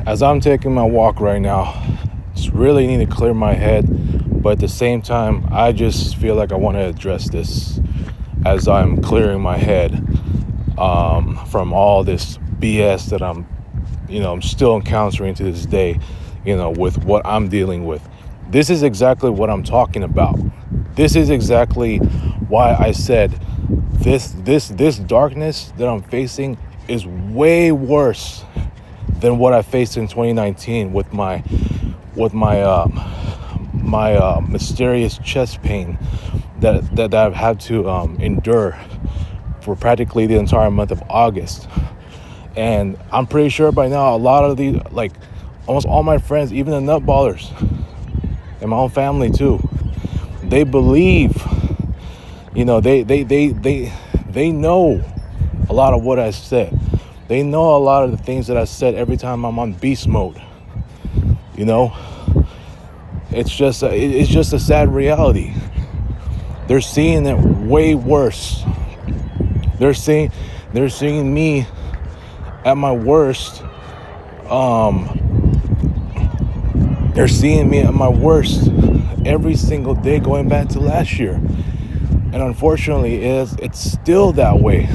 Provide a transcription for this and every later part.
As I'm taking my walk right now, just really need to clear my head, but at the same time, I just feel like I want to address this as I'm clearing my head from all this BS that I'm still encountering to this day, with what I'm dealing with. This is exactly what I'm talking about. This is exactly why I said this darkness that I'm facing is way worse than what I faced in 2019 with my mysterious chest pain that I've had to endure for practically the entire month of August. And I'm pretty sure by now a lot of these, like almost all my friends, even the nutballers and my own family too, they believe, they know a lot of what I said. They know a lot of the things that I said every time I'm on beast mode. It's just a sad reality. They're seeing it way worse. They're seeing me at my worst. They're seeing me at my worst every single day going back to last year. And unfortunately, it's still that way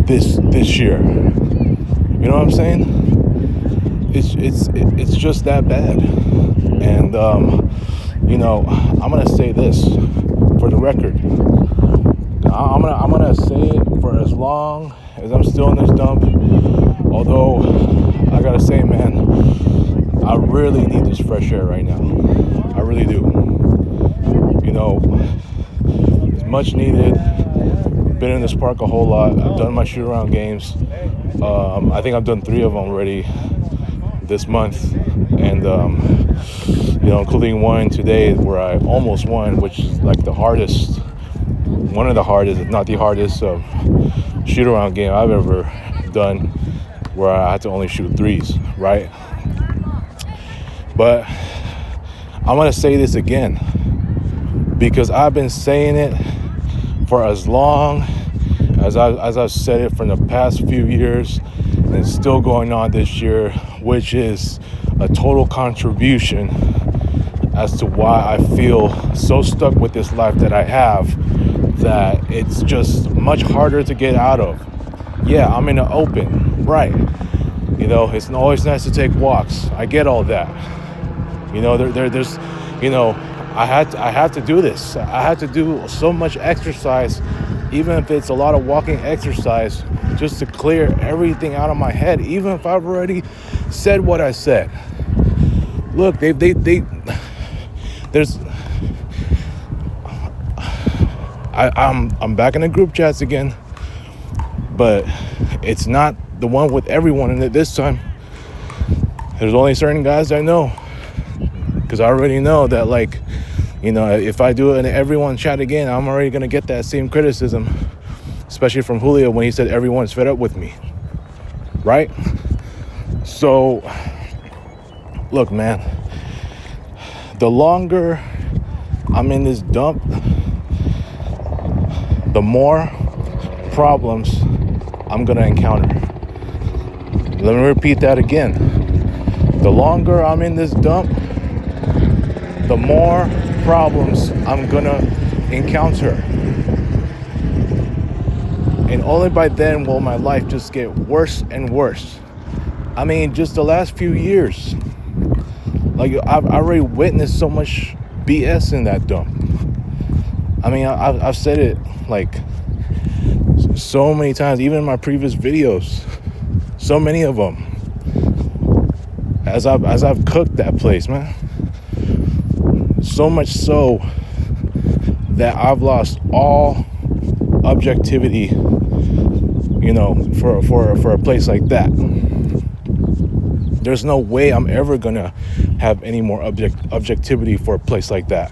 this year. You know what I'm saying? It's just that bad. And I'm gonna say this for the record. I'm gonna say it for as long as I'm still in this dump. Although I gotta say, man, I really need this fresh air right now. I really do. It's much needed. Been in this park a whole lot. I've done my shoot around games. I think I've done 3 of them already this month, and including one today where I almost won, which is like one of the hardest, if not the hardest, shoot around game I've ever done, where I had to only shoot 3s, right? But I'm gonna say this again because I've been saying it for as long as I've said it from the past few years, and it's still going on this year, which is a total contribution as to why I feel so stuck with this life that I have, that it's just much harder to get out of. Yeah, I'm in the open, right? It's always nice to take walks. I get all that. There's I had to do this. I had to do so much exercise, even if it's a lot of walking exercise, just to clear everything out of my head, even if I've already said what I said. Look, I'm back in the group chats again, but it's not the one with everyone in it this time. There's only certain guys I know, because I already know that, if I do it in everyone chat again, I'm already gonna get that same criticism, especially from Julio when he said everyone's fed up with me, right? So look, man, the longer I'm in this dump, the more problems I'm gonna encounter. Let me repeat that again. The longer I'm in this dump, the more problems I'm gonna encounter. And only by then will my life just get worse and worse. I mean, just the last few years. I've already witnessed so much BS in that dump. I mean, I've said it so many times, even in my previous videos, so many of them, as I've cooked that place, man. So much so that I've lost all objectivity, for a place like that. There's no way I'm ever gonna have any more objectivity for a place like that,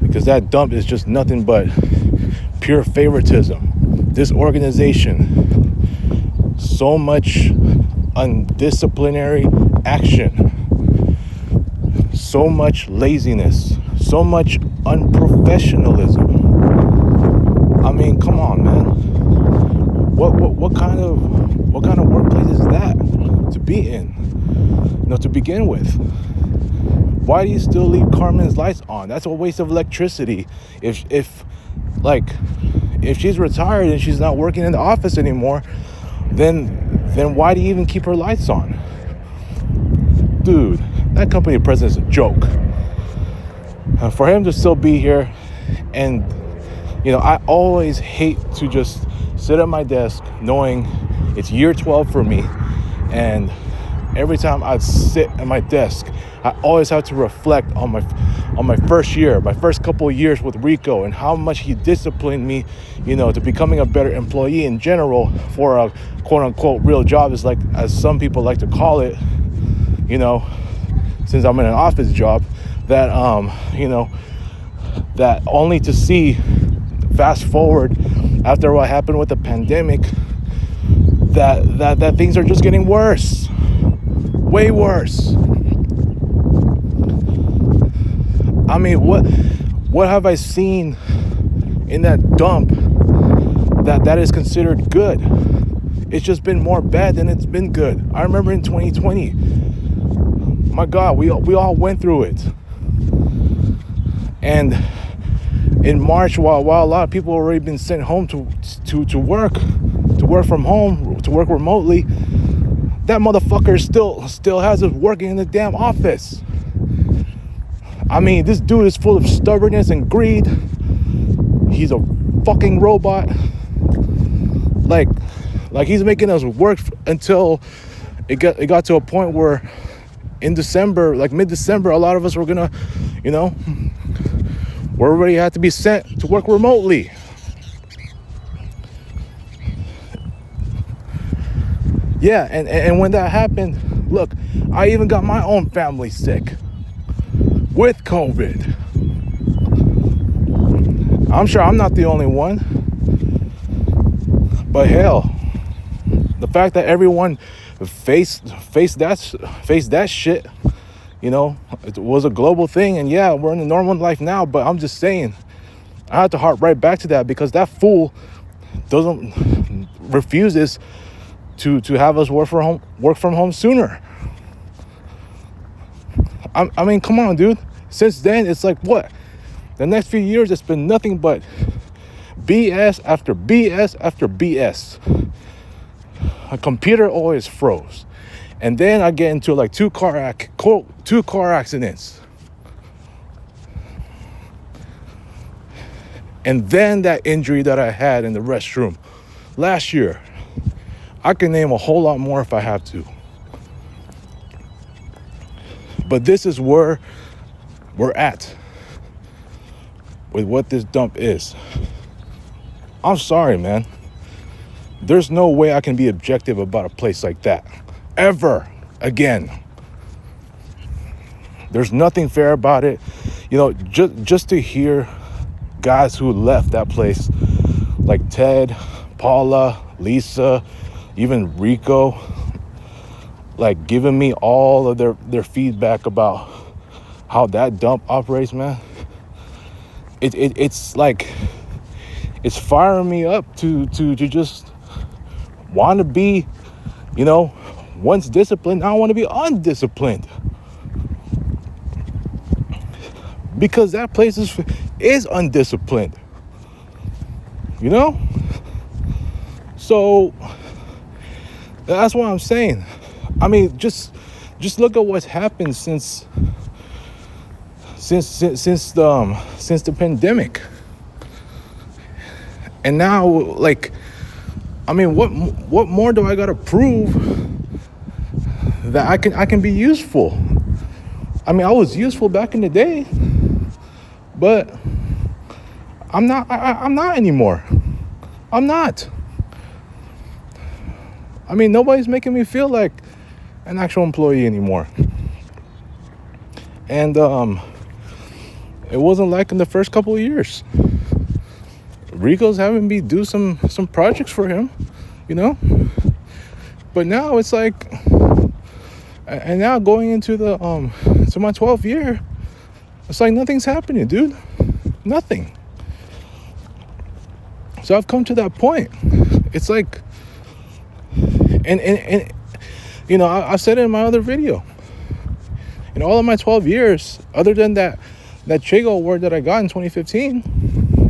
because that dump is just nothing but pure favoritism, disorganization, so much undisciplinary action, so much laziness, so much unprofessionalism. of workplace is that to be in? To begin with. Why do you still leave Carmen's lights on? That's a waste of electricity. If she's retired and she's not working in the office anymore, then why do you even keep her lights on? Dude, that company president's a joke. For him to still be here, and I always hate to just sit at my desk knowing it's year 12 for me, and every time I sit at my desk, I always have to reflect on my first year, my first couple of years with Rico, and how much he disciplined me, to becoming a better employee in general for a quote unquote real job, is like, as some people like to call it, since I'm in an office job, that that only to see, fast forward after what happened with the pandemic, that things are just getting worse, way worse. I mean, what have I seen in that dump that is considered good? It's just been more bad than it's been good. I remember in 2020, my God, we all went through it. And in March, while a lot of people already been sent home to work from home, to work remotely, that motherfucker still has us working in the damn office. I mean, this dude is full of stubbornness and greed. He's a fucking robot. Like he's making us work until it got to a point where in December, like mid-December, a lot of us were gonna, we already had to be sent to work remotely. Yeah, and when that happened, look, I even got my own family sick with COVID. I'm sure I'm not the only one. But hell, the fact that everyone faced that shit, it was a global thing. And yeah, we're in a normal life now, but I'm just saying, I have to harp right back to that, because that fool refuses to have us work from home sooner. I mean, come on, dude. Since then, it's like, what? The next few years, it's been nothing but BS after BS after BS. A computer always froze. And then I get into like two car accidents. And then that injury that I had in the restroom last year. I can name a whole lot more if I have to. But this is where we're at with what this dump is. I'm sorry, man. There's no way I can be objective about a place like that ever again. There's nothing fair about it. Just to hear guys who left that place, like Ted, Paula, Lisa, even Rico, like giving me all of their feedback about how that dump operates, man. It's like, it's firing me up to just want to be, once disciplined, I want to be undisciplined. Because that place is undisciplined. So that's what I'm saying. I mean, just look at what's happened since the pandemic. And now, like, I mean, what more do I gotta prove that I can be useful? I mean, I was useful back in the day, but I'm not anymore. I'm not. I mean, nobody's making me feel like an actual employee anymore. And it wasn't like in the first couple of years. Rico's having me do some projects for him, But now it's like, and now going into to my 12th year, it's like nothing's happening, dude. Nothing. So I've come to that point. It's like, And I said it in my other video. In all of my 12 years, other than that Chigo award that I got in 2015,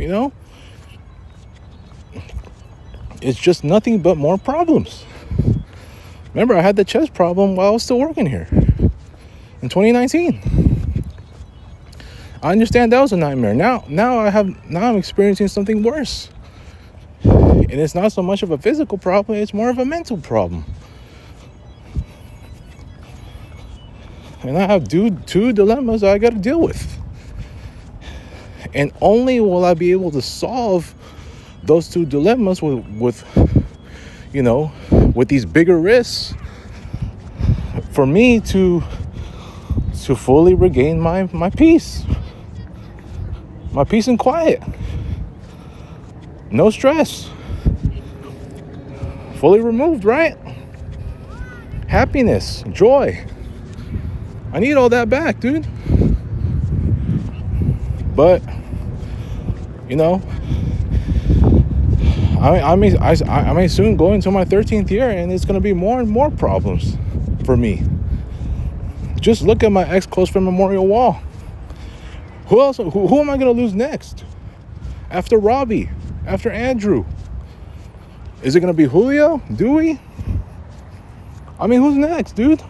it's just nothing but more problems. Remember, I had the chest problem while I was still working here in 2019. I understand that was a nightmare. Now I'm experiencing something worse. And it's not so much of a physical problem, it's more of a mental problem. And I have two dilemmas that I got to deal with. And only will I be able to solve those two dilemmas with these bigger risks for me to fully regain my peace. My peace and quiet. No stress. Fully removed, right? Happiness, joy. I need all that back, dude. But I may soon go into my 13th year, and it's gonna be more and more problems for me. Just look at my ex-close friend memorial wall. Who else? Who am I gonna lose next? After Robbie? After Andrew? Is it gonna be Julio? Dewey? I mean, who's next, dude?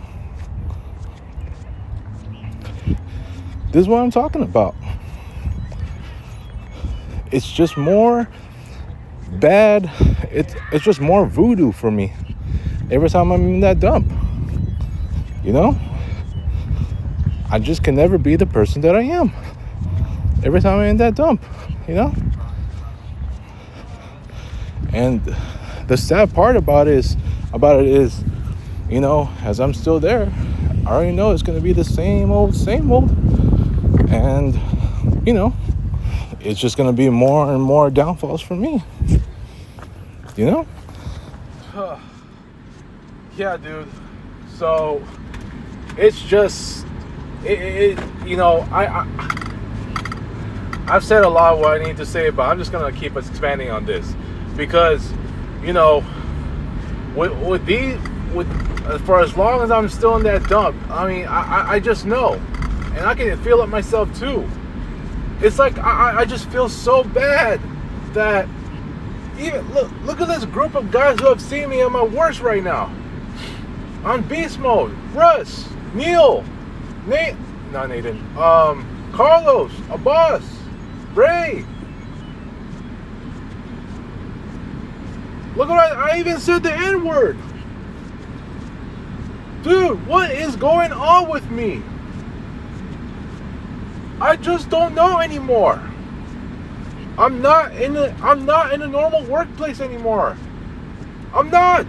This is what I'm talking about. It's just more bad. It's just more voodoo for me every time I'm in that dump. I just can never be the person that I am every time I'm in that dump. And the sad part about it is, as I'm still there, I already know it's going to be the same old. And, it's just going to be more and more downfalls for me. Yeah, dude. So, it's just, I've said a lot of what I need to say, but I'm just going to keep expanding on this. Because, for as long as I'm still in that dump, I mean, I just know. And I can feel it myself too. It's like I just feel so bad that even look at this group of guys who have seen me at my worst right now. On beast mode. Russ, Neil, Nathan, Carlos, Abbas, Ray. Look what I even said the N-word. Dude, what is going on with me? I just don't know anymore. I'm not in a normal workplace anymore. I'm not.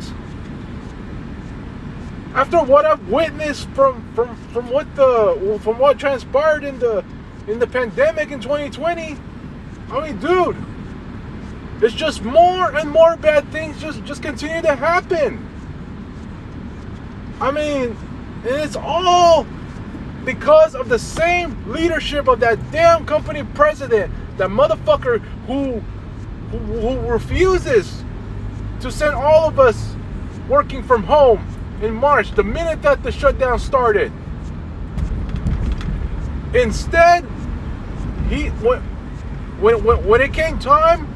After what I've witnessed from what transpired in the pandemic in 2020, I mean, dude, it's just more and more bad things just continue to happen. I mean, and it's all because of the same leadership of that damn company president, that motherfucker who refuses to send all of us working from home in March, the minute that the shutdown started. Instead, when it came time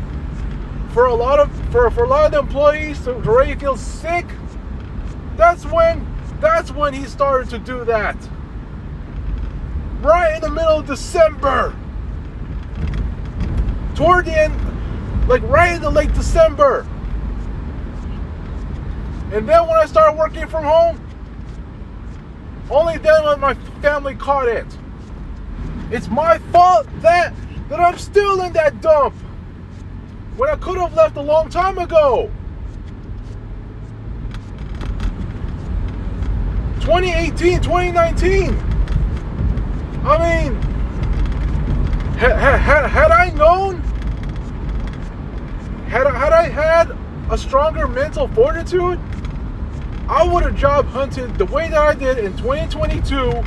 for a lot of the employees to already feel sick, that's when he started to do that. Right in the middle of December. Toward the end, like right in the late December. And then when I started working from home, only then when my family caught it. It's my fault that I'm still in that dump when I could have left a long time ago. 2018, 2019. I mean, had I known, had I had a stronger mental fortitude, I would have job hunted the way that I did in 2022.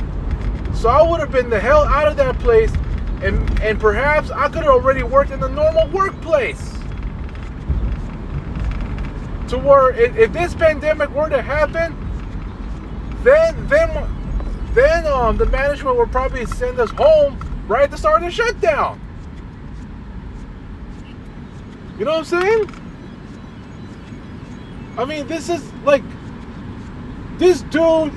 So I would have been the hell out of that place, and perhaps I could have already worked in a normal workplace. to where if this pandemic were to happen, then the management would probably send us home right at the start of the shutdown. You know what I'm saying? I mean, this is like, this dude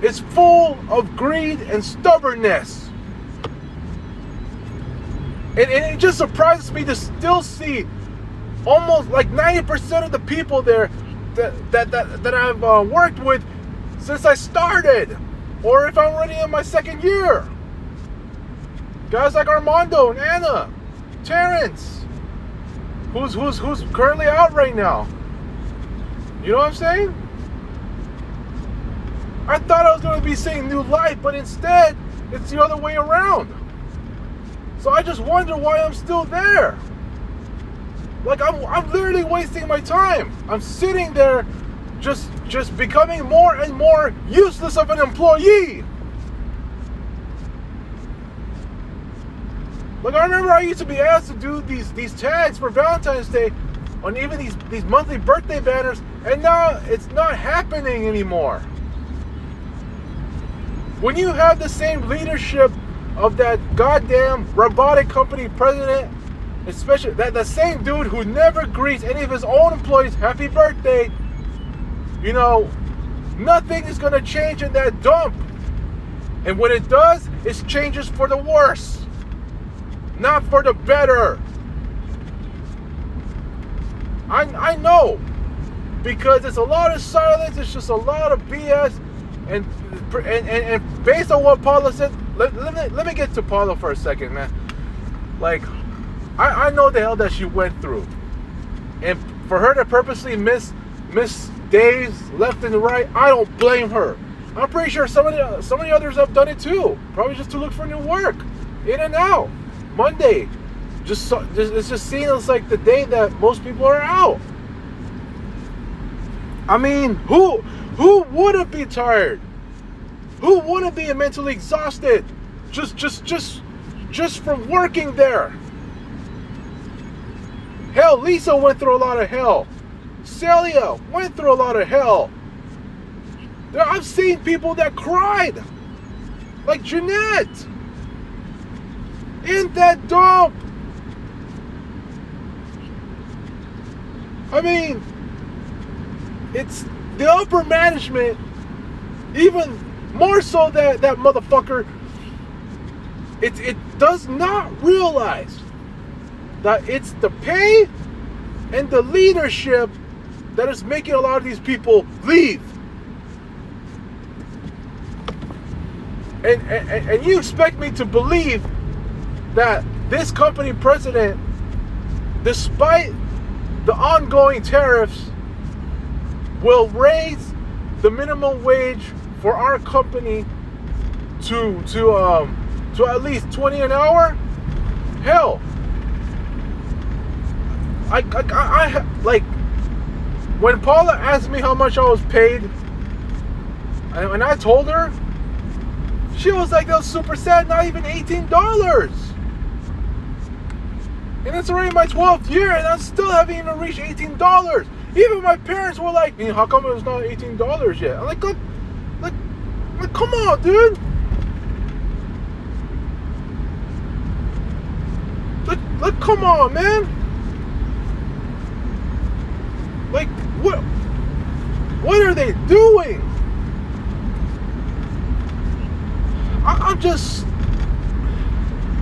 is full of greed and stubbornness. And it just surprises me to still see almost like 90% of the people there that I've worked with since I started, or if I'm already in my second year. Guys like Armando and Anna, Terrence, who's currently out right now. You know what I'm saying? I thought I was going to be seeing new life, but instead, it's the other way around. So I just wonder why I'm still there. Like, I'm literally wasting my time. I'm sitting there just becoming more and more useless of an employee. Like, I remember I used to be asked to do these tags for Valentine's Day on even these monthly birthday banners, and now it's not happening anymore. When you have the same leadership of that goddamn robotic company president, especially that same dude who never greets any of his own employees happy birthday, you know, nothing is going to change in that dump. And when it does, it changes for the worse, not for the better. I know, because it's a lot of silence, it's just a lot of BS, and based on what Paula said, let me get to Paula for a second, man. Like, I know the hell that she went through, and for her to purposely miss days left and right, I don't blame her. I'm pretty sure some of the others have done it too, probably just to look for new work, in and out. Monday, it's just seen as like the day that most people are out. I mean, who wouldn't be tired? Who wouldn't be mentally exhausted just from working there? Hell, Lisa went through a lot of hell. Celia went through a lot of hell. I've seen people that cried, like Jeanette, in that dump. I mean, it's the upper management, even more so that motherfucker, it does not realize that it's the pay and the leadership that is making a lot of these people leave. And you expect me to believe that this company president, despite the ongoing tariffs, will raise the minimum wage for our company to at least 20 an hour? Hell, I like, when Paula asked me how much I was paid, and I told her, she was like, that was super sad, not even $18. And it's already my 12th year, and I still haven't even reached $18. Even my parents were like, how come it was not $18 yet? I'm like, come on, dude. Like, come on, man. Like, what are they doing? I'm just,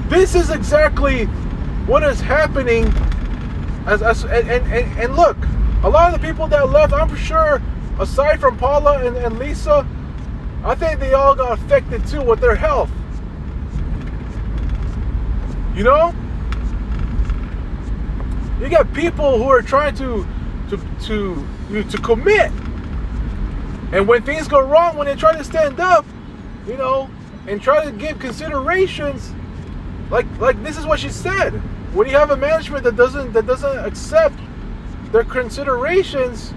this is exactly what is happening. And look, a lot of the people that left, I'm sure, aside from Paula and Lisa, I think they all got affected too with their health. You know? You got people who are trying to commit. And when things go wrong, when they try to stand up, you know, and try to give considerations, like this is what she said. When you have a management that doesn't accept their considerations,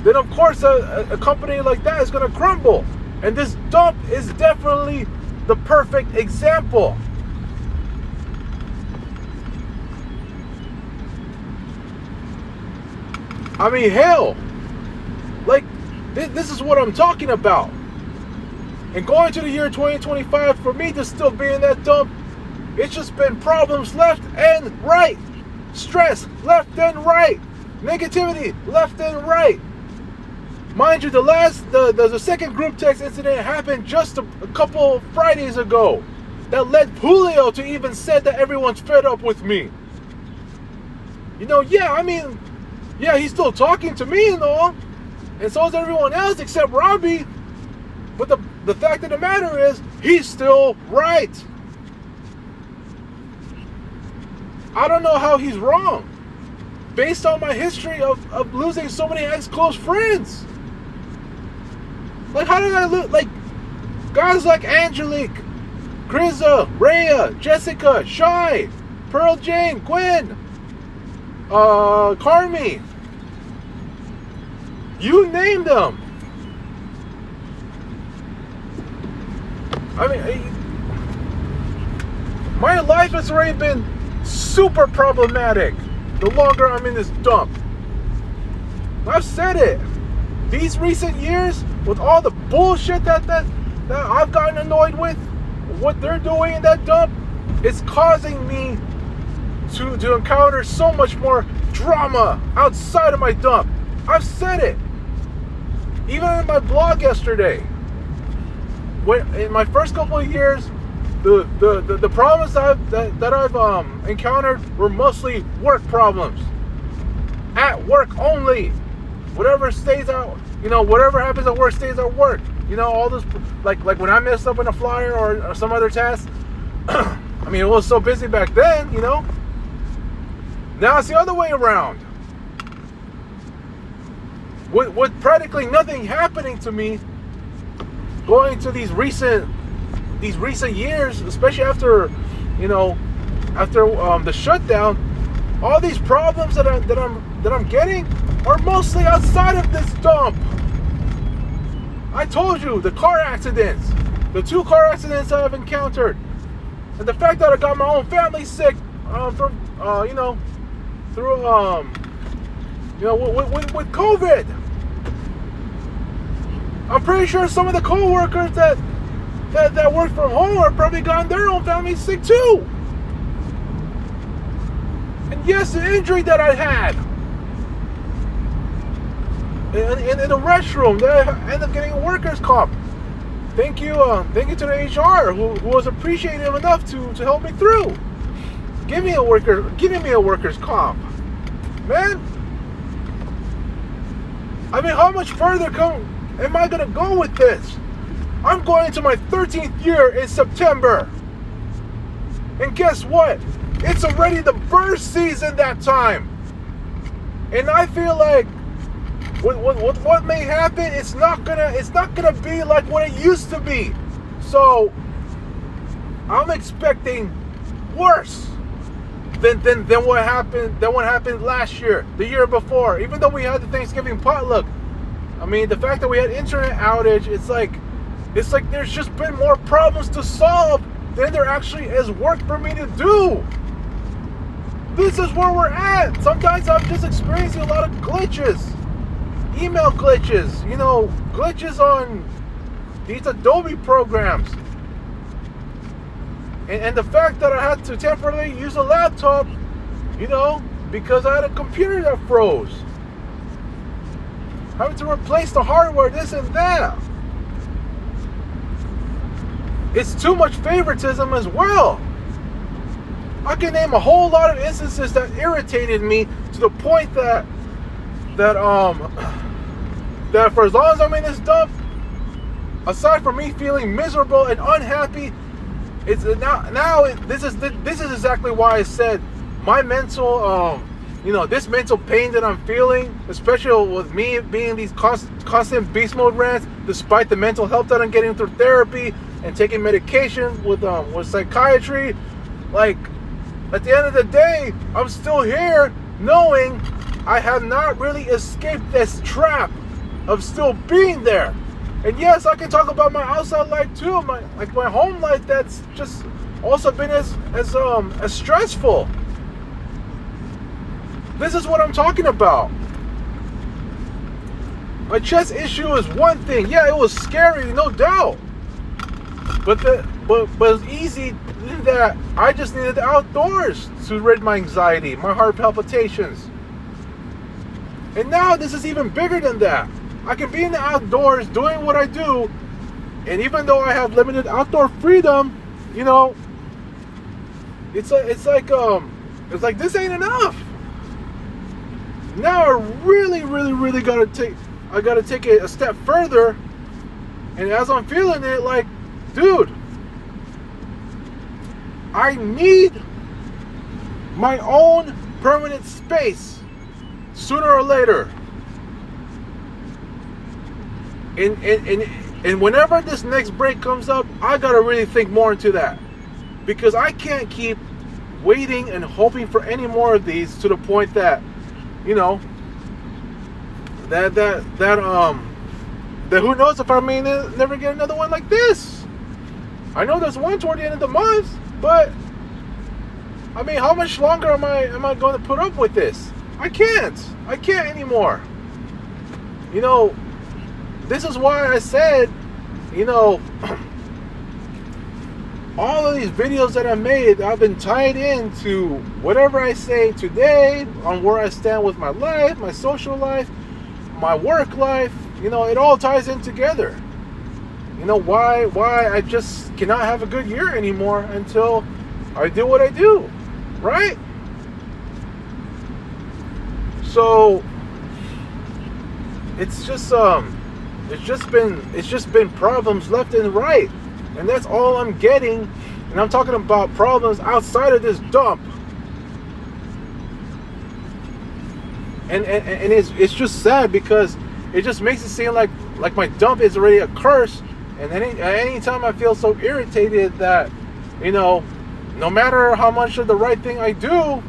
then of course a company like that is going to crumble. And this dump is definitely the perfect example. I mean, hell, like, this is what I'm talking about. And going to the year 2025, for me to still be in that dump, it's just been problems left and right. Stress left and right. Negativity left and right. Mind you, the second group text incident happened just a couple Fridays ago. That led Julio to even said that everyone's fed up with me. You know, yeah, he's still talking to me and all. And so is everyone else except Robbie. But the fact of the matter is, he's still right. I don't know how he's wrong. Based on my history of losing so many ex-close friends. Like, how did I lose? Like, guys like Angelique, Grizza, Rhea, Jessica, Shy, Pearl Jane, Gwen, Carmi. You name them. I mean, my life has already been super problematic the longer I'm in this dump. I've said it. These recent years, with all the bullshit that I've gotten annoyed with, what they're doing in that dump, it's causing me to encounter so much more drama outside of my dump. I've said it. Even in my blog yesterday. When in my first couple of years, the problems that I've encountered were mostly work problems. At work only. Whatever stays out, whatever happens at work stays at work. All this, like when I messed up in a flyer or some other task. I mean, it was so busy back then, Now it's the other way around. With practically nothing happening to me, going to these recent years, especially after the shutdown, all these problems that I'm getting are mostly outside of this dump. I told you, the car accidents, the 2 car accidents I've encountered, and the fact that I got my own family sick with COVID. I'm pretty sure some of the co-workers that work from home are probably gotten their own family sick too. And yes, the injury that I had in the restroom, that I ended up getting a workers' comp. Thank you to the HR who was appreciative enough to help me through. Giving me a workers' comp. Man, I mean, how much further am I gonna go with this? I'm going into my 13th year in September. And guess what? It's already the burst season that time. And I feel like with what may happen, it's not gonna be like what it used to be. So I'm expecting worse than what happened last year, the year before. Even though we had the Thanksgiving potluck, I mean, the fact that we had internet outage, it's like there's just been more problems to solve than there actually is work for me to do. This is where we're at. Sometimes I'm just experiencing a lot of glitches. Email glitches, glitches on these Adobe programs. And the fact that I had to temporarily use a laptop, because I had a computer that froze. Having to replace the hardware, this and that. It's too much favoritism as well. I can name a whole lot of instances that irritated me to the point that for as long as I'm in this dump, aside from me feeling miserable and unhappy, it's this is exactly why I said my mental this mental pain that I'm feeling, especially with me being these constant beast mode rants, despite the mental help that I'm getting through therapy and taking medication with psychiatry. Like, at the end of the day, I'm still here knowing I have not really escaped this trap of still being there. And yes, I can talk about my outside life too, my home life that's just also been as stressful. This is what I'm talking about. My chest issue is one thing. Yeah, it was scary, no doubt. But it's easy that I just needed the outdoors to rid my anxiety, my heart palpitations. And now this is even bigger than that. I can be in the outdoors doing what I do, and even though I have limited outdoor freedom, you know, it's like this ain't enough. Now I really gotta take it a step further, and as I'm feeling it, like, dude, I need my own permanent space sooner or later. And whenever this next break comes up, I gotta really think more into that, because I can't keep waiting and hoping for any more of these to the point that, you know, that who knows if I may never get another one like this. I know there's one toward the end of the month, but I mean, how much longer am I going to put up with this? I can't anymore. You know, this is why I said, you know, all of these videos that I made, I've been tied into whatever I say today on where I stand with my life, my social life, my work life. You know, it all ties in together. You know, why I just cannot have a good year anymore until I do what I do, right? So it's just been problems left and right, and that's all I'm getting. And I'm talking about problems outside of this dump. And it's just sad, because it just makes it seem like my dump is already a curse. And any time I feel so irritated that, you know, no matter how much of the right thing I do,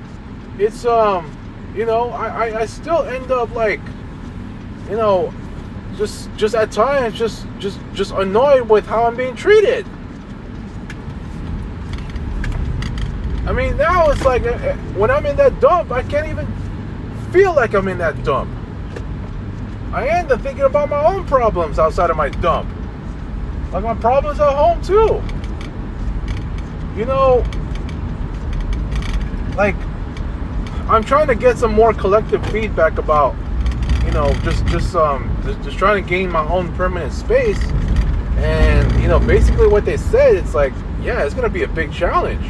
it's you know, I still end up, like, you know, just at times just annoyed with how I'm being treated. I mean, now it's like when I'm in that dump, I can't even feel like I'm in that dump. I end up thinking about my own problems outside of my dump. Like my problems at home too. You know, like, I'm trying to get some more collective feedback about, you know, just trying to gain my own permanent space. And, you know, basically what they said, it's like, yeah, it's gonna be a big challenge.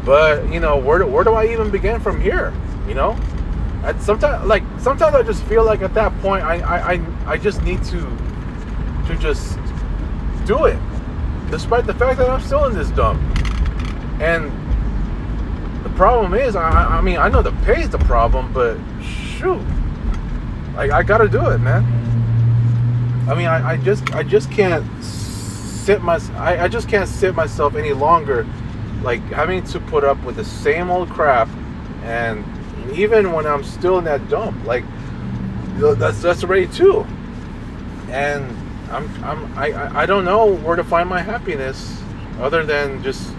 But, you know, where do I even begin from here? You know? Sometimes I just feel like at that point I just need to just do it, despite the fact that I'm still in this dump. And the problem is, I mean, I know the pay is the problem, but shoot, like, I gotta do it, man. I mean, I just can't sit myself any longer, like, having to put up with the same old crap. And even when I'm still in that dump, like, that's already too. And I don't know where to find my happiness other than just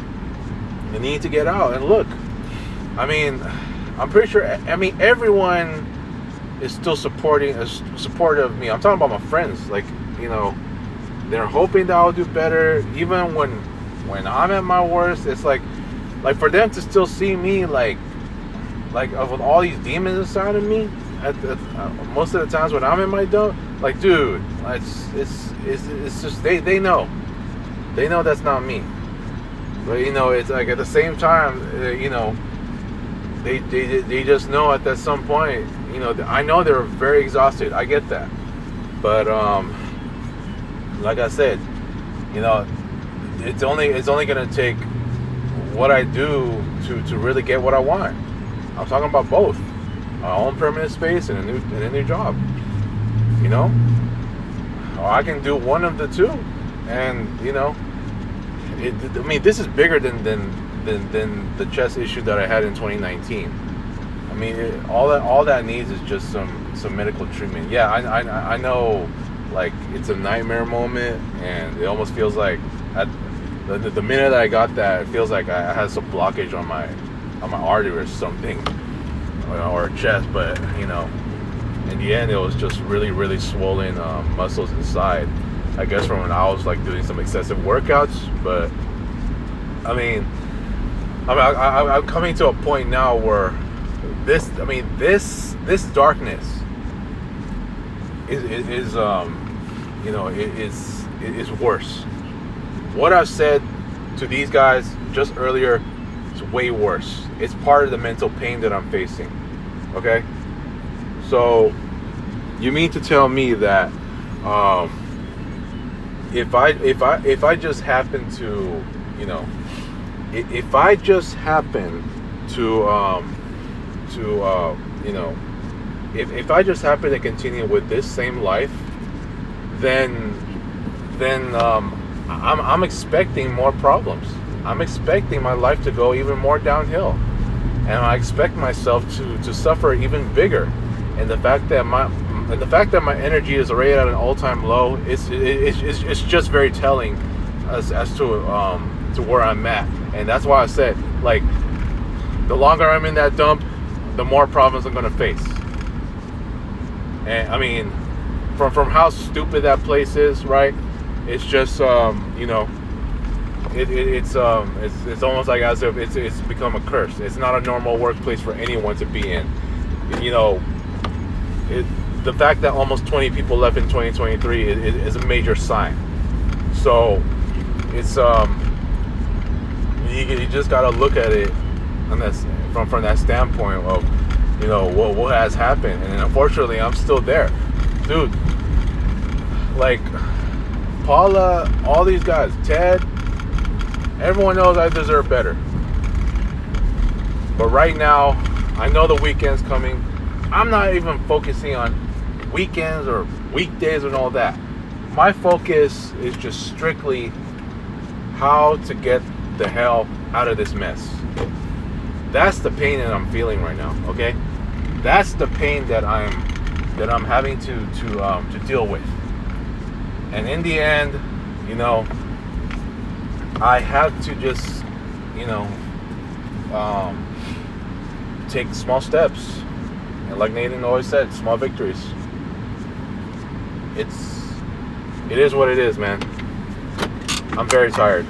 the need to get out. And look, I mean, I'm pretty sure, I mean, everyone is still supportive of me. I'm talking about my friends. Like, you know, they're hoping that I'll do better. Even when I'm at my worst, it's like for them to still see me, like with all these demons inside of me, at most of the times when I'm in my dump, like, dude, it's just they know that's not me. But, you know, it's like, at the same time, you know, they just know at some point, you know, I know they're very exhausted. I get that. But like I said, you know, it's only gonna take what I do to really get what I want. I'm talking about both my own permanent space and a new job. You know, or I can do one of the two, and, you know, I mean, this is bigger than the chest issue that I had in 2019. I mean, all that needs is just some medical treatment. Yeah, I know, like, it's a nightmare moment, and it almost feels like the minute that I got that, it feels like I had some blockage on my artery or something, or chest. But, you know, in the end, it was just really, really swollen muscles inside. I guess from when I was like doing some excessive workouts. But I'm coming to a point now where this darkness is worse. What I've said to these guys just earlier is way worse. It's part of the mental pain that I'm facing. Okay? So you mean to tell me that if I just happen to, if I just happen if I just happen to continue with this same life, then I'm expecting more problems. I'm expecting my life to go even more downhill, and I expect myself to suffer even bigger. And the fact that my energy is already at an all-time low, it's just very telling as to where I'm at. And that's why I said, like, the longer I'm in that dump, the more problems I'm gonna face. And I mean, from how stupid that place is, right? It's just it's almost like as if it's become a curse. It's not a normal workplace for anyone to be in. The fact that almost 20 people left in 2023 is a major sign. So it's you just gotta look at it on from that standpoint of what has happened. And unfortunately, I'm still there, dude. Like Paula, all these guys, Ted, everyone knows I deserve better. But right now, I know the weekend's coming. I'm not even focusing on weekends or weekdays and all that. My focus is just strictly how to get the hell out of this mess. That's the pain that I'm feeling right now, okay? That's the pain that I'm having to deal with. And in the end, I have to just, take small steps. And like Nathan always said, small victories. It is what it is, man. I'm very tired.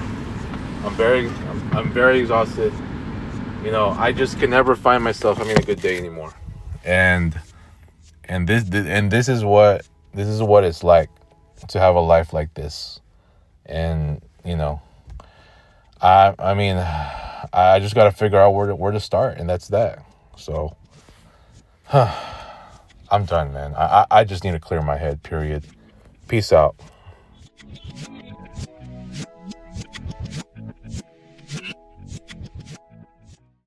I'm very exhausted. I just can never find myself having a good day anymore. And this is what it's like to have a life like this. And I just got to figure out where to start, and that's that. So I'm done, man. I just need to clear my head, period. Peace out.